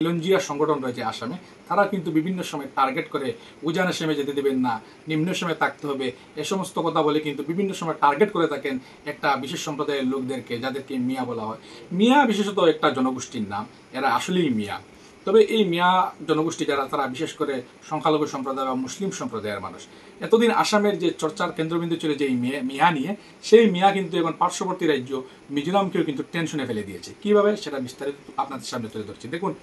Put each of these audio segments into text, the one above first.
খিলঞ্জিয়া সংগঠন রয়েছে আসামে, তারা কিন্তু বিভিন্ন সময় টার্গেট করে উজান আসামে যেতে দেবেন না, নিম্ন সময়ে থাকতে হবে, এ সমস্ত কথা বলে কিন্তু বিভিন্ন সময় টার্গেট করে থাকেন একটা বিশেষ সম্প্রদায়ের লোকদেরকে, যাদেরকে মিয়া বলা হয়। মিয়া বিশেষত একটা জনগোষ্ঠীর নাম, এরা আসলেই মিয়া। তবে এই মিয়া জনগোষ্ঠী যারা, তারা বিশেষ করে সংখ্যালঘু সম্প্রদায় বা মুসলিম সম্প্রদায়ের মানুষ। এতদিন আসামের যে চর্চার কেন্দ্রবিন্দু ছিল যে এই মিয়া নিয়ে, সেই মিয়া কিন্তু এখন পার্শ্ববর্তী রাজ্য মিজোরামকেও কিন্তু টেনশনে ফেলে দিয়েছে। কিভাবে, সেটা বিস্তারিত আপনাদের সামনে তুলে ধরছি। দেখুন,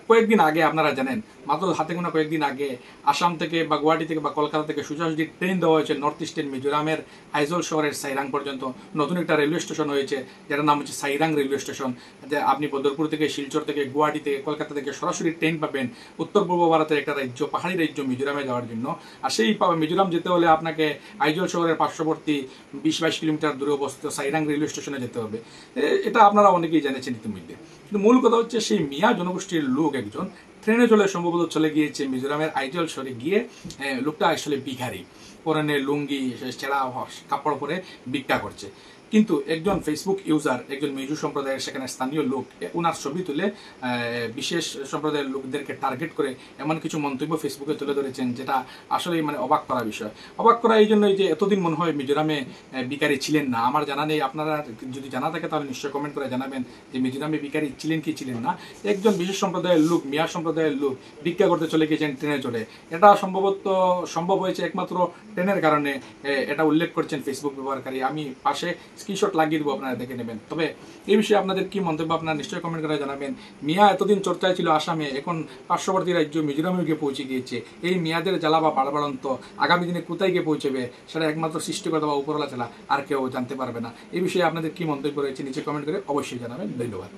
কয়েকদিন আগে আপনারা জানেন, মাত্র হাতে গোনা কয়েকদিন আগে আসাম থেকে বা গুয়াহাটি থেকে বা কলকাতা থেকে সোজাসুজি ট্রেন দেওয়া হয়েছে নর্থ ইস্টের মিজোরামের আইজল শহরের সাইরাং পর্যন্ত। নতুন একটা রেলওয়ে স্টেশন হয়েছে, যেটার নাম হচ্ছে সাইরাং রেলওয়ে স্টেশন। যে আপনি বদরপুর থেকে, শিলচর থেকে, গুয়াহাটি থেকে, কলকাতা থেকে সরাসরি ট্রেন পাবেন উত্তর পূর্ব ভারতের একটা রাজ্য, পাহাড়ি রাজ্য মিজোরামে যাওয়ার জন্য। আর সেই মিজোরাম যেতে হলে আপনাকে আইজল শহরের পার্শ্ববর্তী 20-22 কিলোমিটার দূরে অবস্থিত সাইরাং রেলওয়ে স্টেশনে যেতে হবে। এটা আপনারা অনেকেই জেনেছেন ইতিমধ্যে। কিন্তু মূল কথা হচ্ছে, সেই মিয়া জনগোষ্ঠীর লোক একজন ট্রেনে সম্ভবত চলে গিয়েছে মিজোরামের আইজল শহরে গিয়ে। লোকটা আসলে ভিখারি, পরনে লুঙ্গি, ছেঁড়া কাপড় পরে ভিক্ষা করছে। কিন্তু একজন ফেসবুক ইউজার, একজন মিজো সম্প্রদায়ের সেখানে স্থানীয় লোক, ওনার ছবি তুলে বিশেষ সম্প্রদায়ের লোকদেরকে টার্গেট করে এমন কিছু মন্তব্য ফেসবুকে তুলে ধরেছেন, যেটা আসলে মানে অবাক করা বিষয়। অবাক করা এই জন্যই যে এতদিন মনে হয় মিজোরামে ভিখারি ছিলেন না। আমার জানা নেই, আপনারা যদি জানা থাকে তাহলে নিশ্চয়ই কমেন্ট করে জানাবেন যে মিজোরামে ভিখারি ছিলেন কি ছিলেন না। একজন বিশেষ সম্প্রদায়ের লোক, মিয়া সম্প্রদায়ের লোক ভিক্ষা করতে চলে গিয়েছেন ট্রেনে চড়ে। এটা সম্ভব হয়েছে একমাত্র ট্রেনের কারণে, এটা উল্লেখ করছেন ফেসবুক ব্যবহারকারী। আমি পাশে স্ক্রিনশট লাগিয়ে দেবো, আপনারা দেখে নেবেন। তবে এই বিষয়ে আপনাদের কি মন্তব্য, আপনারা নিশ্চয়ই কমেন্ট করে জানাবেন। মিয়া এতদিন চর্চায় ছিল আসামে, এখন পার্শ্ববর্তী রাজ্য মিজোরামে গিয়ে পৌঁছে গিয়েছে। এই মিয়াদের জ্বালা বা বাড়বাড়ন্ত আগামী দিনে কোথায় গিয়ে পৌঁছবে, সেটা একমাত্র সৃষ্টিকর্তা বা উপরওয়ালা ছাড়া আর কেউ জানতে পারবে না। এই বিষয়ে আপনাদের কি মন্তব্য রয়েছে নিচে কমেন্ট করে অবশ্যই জানাবেন। ধন্যবাদ।